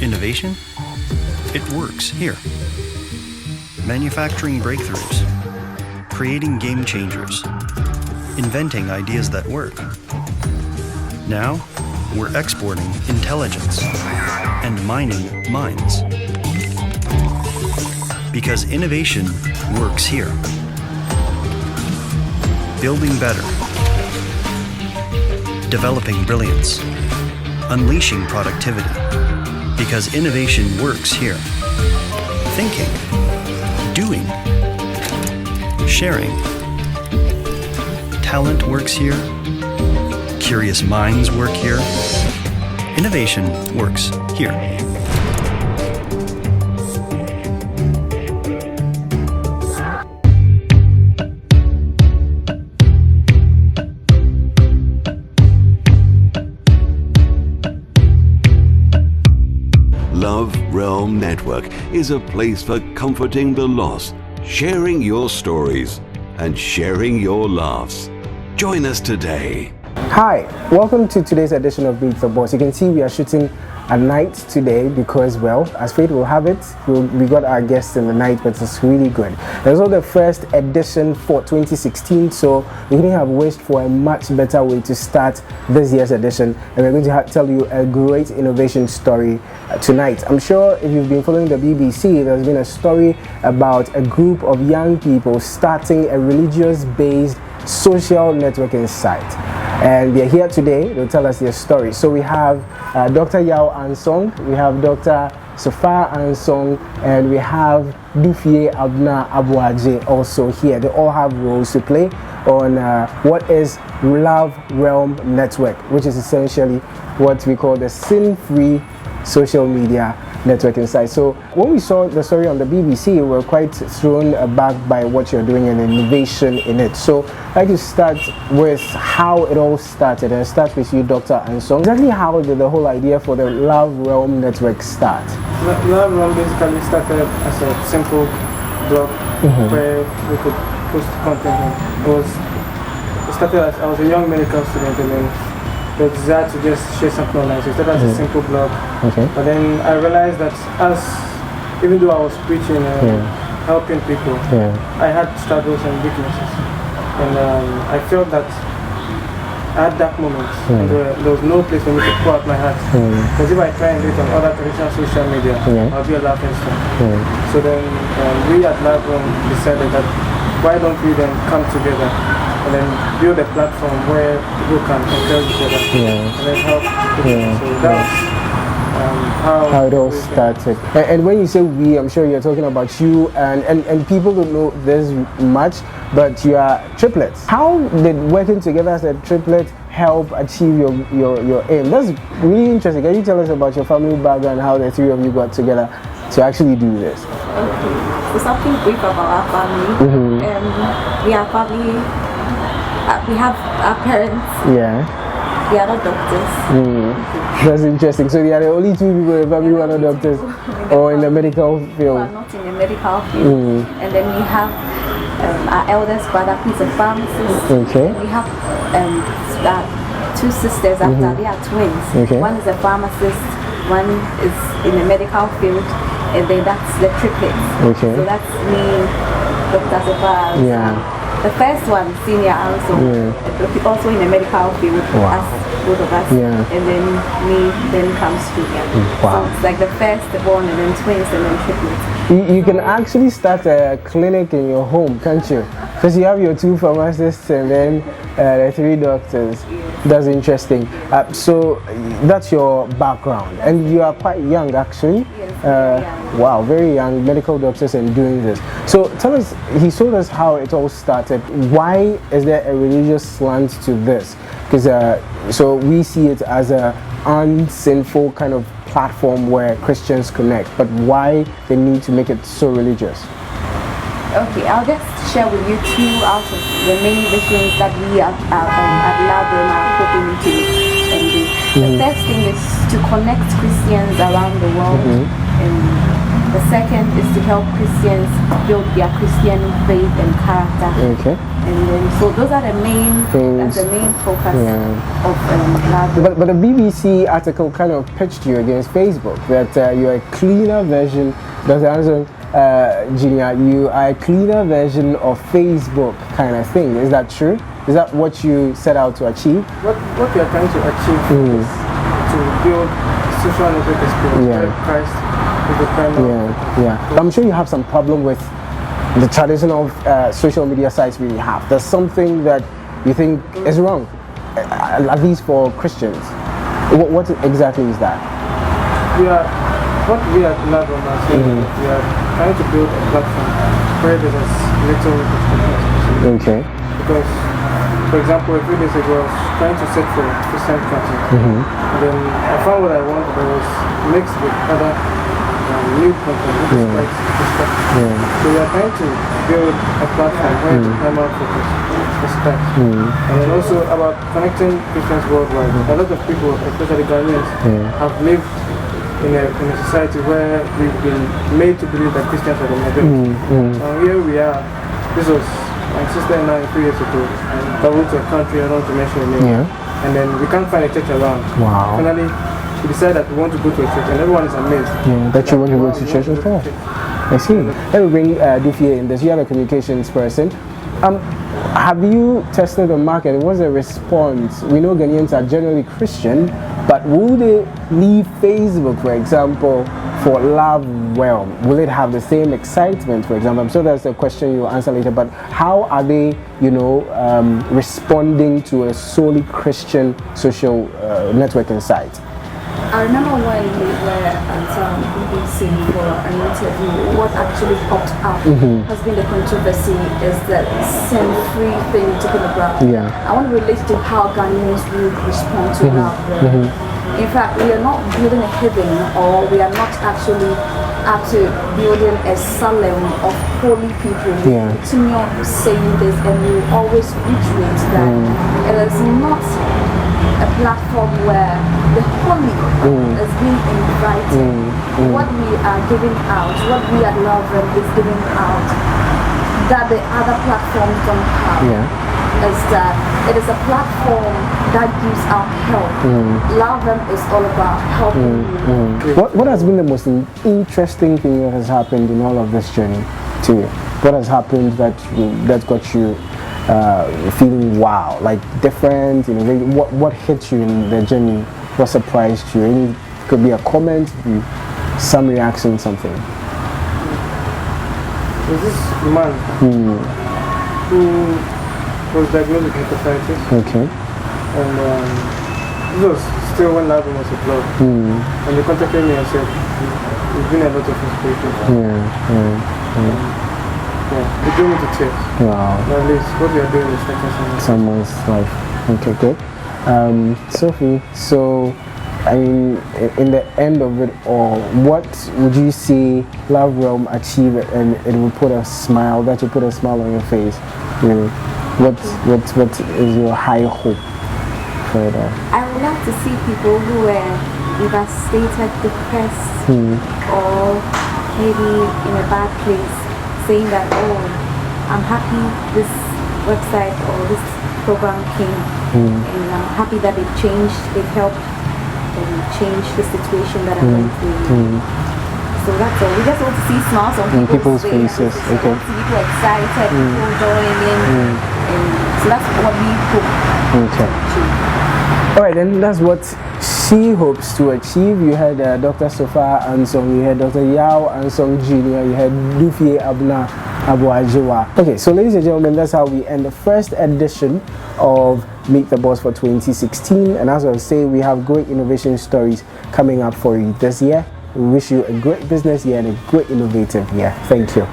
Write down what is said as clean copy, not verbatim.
Innovation? It works here. Manufacturing breakthroughs, creating game changers, inventing ideas that work. Now, we're exporting intelligence and mining minds. Because innovation works here. Building better, developing brilliance, unleashing productivity. Because innovation works here. Thinking, doing, sharing. Talent works here. Curious minds work here. Innovation works here. Love Realm Network is a place for comforting the lost, sharing your stories, and sharing your laughs. Join us today. Hi, welcome to today's edition of Beat the Boss. You can see we are shooting at night today because, well, as fate will have it, we got our guests in the night, but it's really good. It was also the first edition for 2016, so we couldn't have wished for a much better way to start this year's edition, and we're going to tell you a great innovation story tonight. I'm sure if you've been following the BBC, there's been a story about a group of young people starting a religious-based social networking site. And they're here today, they'll tell us their story. So we have Dr. Yaw Ansong, we have Dr. Yaw Ansong, and we have Dufie Abna Abuaje also here. They all have roles to play on what is Love Realm Network, which is essentially what we call the sin-free social media networking site. So when we saw the story on the BBC, we were quite thrown aback by what you're doing and the innovation in it. So I'd like to start with how it all started, and start with you, Dr. Ansong. Exactly how did the whole idea for the Love Realm Network start? Love Realm basically started as a simple blog where we could post content. It started as I was a young medical student, and then the desire to just share something online. So it started as a simple blog. But then I realized that even though I was preaching and helping people, I had struggles and weaknesses. And I felt that I had dark moments, and there was no place for me to pour out my heart. Because if I try and do it on other traditional social media, I'll be a laughing stock. So then we at Love Realm decided that why don't we then come together and then build a platform where people can encourage each other and then help people. So that's how it all started. And when you say we, I'm sure you're talking about you and people don't know this much, but you are triplets. How did working together as a triplet help achieve your aim? That's really interesting. Can you tell us about your family background, how the three of you got together to actually do this? Okay, so something brief about our family. We are family. We have our parents. They are not doctors. That's interesting. So they are the only two people in the family who are not doctors or in the medical field. Who are not in the medical field. And then we have our eldest brother who is a pharmacist. We have two sisters after they are twins. One is a pharmacist, one is in the medical field, and then that's the triplets. So that's me, Dr. Safar. The first one, senior also in the medical field, as both of us, and then me, then comes junior. So it's like the first, the born, and then twins, and then triplets. You can actually start a clinic in your home, can't you? Because you have your two pharmacists and then the three doctors. That's interesting. So that's your background, and you are quite young actually. Wow, very young, medical doctors and doing this. So tell us, he showed us how it all started. Why is there a religious slant to this? Because so we see it as a unsinful kind of platform where Christians connect, but why the need to make it so religious? Okay, I'll just share with you two out of the main visions that we at Love Realm are hoping to do. The first thing is to connect Christians around the world, and the second is to help Christians build their Christian faith and character. And then, so those are the main things. that's the main focus Yeah. of lab. But the BBC article kind of pitched you against Facebook that you're a cleaner version. Dr. Ansong, Junior, you are a cleaner version of Facebook kind of thing. Is that true? Is that what you set out to achieve? What we are trying to achieve is to build social network experience where Christ is the primary. Yeah. I'm sure you have some problem with the traditional social media sites we have. There's something that you think is wrong, at least for Christians. What exactly is that? What we are glad on are saying we are trying to build a platform where there is little restriction. Okay. Because, for example, a few days ago I was trying to search for Christian content. And then I found what I wanted, but it was mixed with other new content, which is quite distracting. So we are trying to build a platform where the primary focus is Christ. And then also about connecting Christians worldwide. A lot of people, especially Ghanaians, have lived in a society where we've been made to believe that Christians are the majority. Here we are. This was my sister and I 3 years ago. And traveled to a country, I don't want to mention the name. And then we can't find a church around. Wow. Finally, we decided that we want to go to a church, and everyone is amazed. That you want to go to church as well. I see. Let me bring Dufie in. Does you have a communications person? Have you tested the market? What's the response? We know Ghanaians are generally Christian, but will they leave Facebook, for example, for Love Realm? Will it have the same excitement, for example? I'm sure that's a question you'll answer later, but how are they, responding to a solely Christian social networking site? I remember when we were at BBC for an interview, what actually popped up has been the controversy is the sin-free thing you're talking about. I want to relate to how Ghanaians would respond to that. In fact, we are not building a heaven, or we are not actually after building a salem of holy people. We continue saying this, and we always reiterate that it is not a platform where the holy is being invited. What we are giving out, what we at Love is giving out, that the other platforms don't have. Is that it is a platform that gives out help. Love is all about helping you. What has been the most interesting thing that has happened in all of this journey to you? What has happened that got you feeling wow, like different? What hit you in the journey? What surprised you? It could be a comment, some reaction, something. There's this man who was diagnosed with hepatitis. Okay. And this was still when Love was applied. And they contacted me and said, "There's been a lot of inspiration." It drew me to tears. Wow. At least what you are doing is taking someone's life. Okay, good. Sophie, so I mean, in the end of it all, what would you say Love Realm achieve and it will put a smile on your face? What is your high hope for it all? I would love to see people who were devastated, depressed, or maybe in a bad place, saying that, oh, I'm happy this website or this program came, and I'm happy that it changed, it helped, and changed the situation that I went through. So that's all. We just want to see smiles on people's faces. Okay. We want to see people excited, people joining in. And so that's what we hope to achieve. Alright, then that's what she hopes to achieve. You had Dr. Yaw Ansong, you had Dr. Yaw Ansong Jr., you had Dufie Abna Abuajiwa. Okay, so ladies and gentlemen, that's how we end the first edition of Meet the Boss for 2016. And as I was saying, we have great innovation stories coming up for you this year. We wish you a great business year and a great innovative year. Thank you.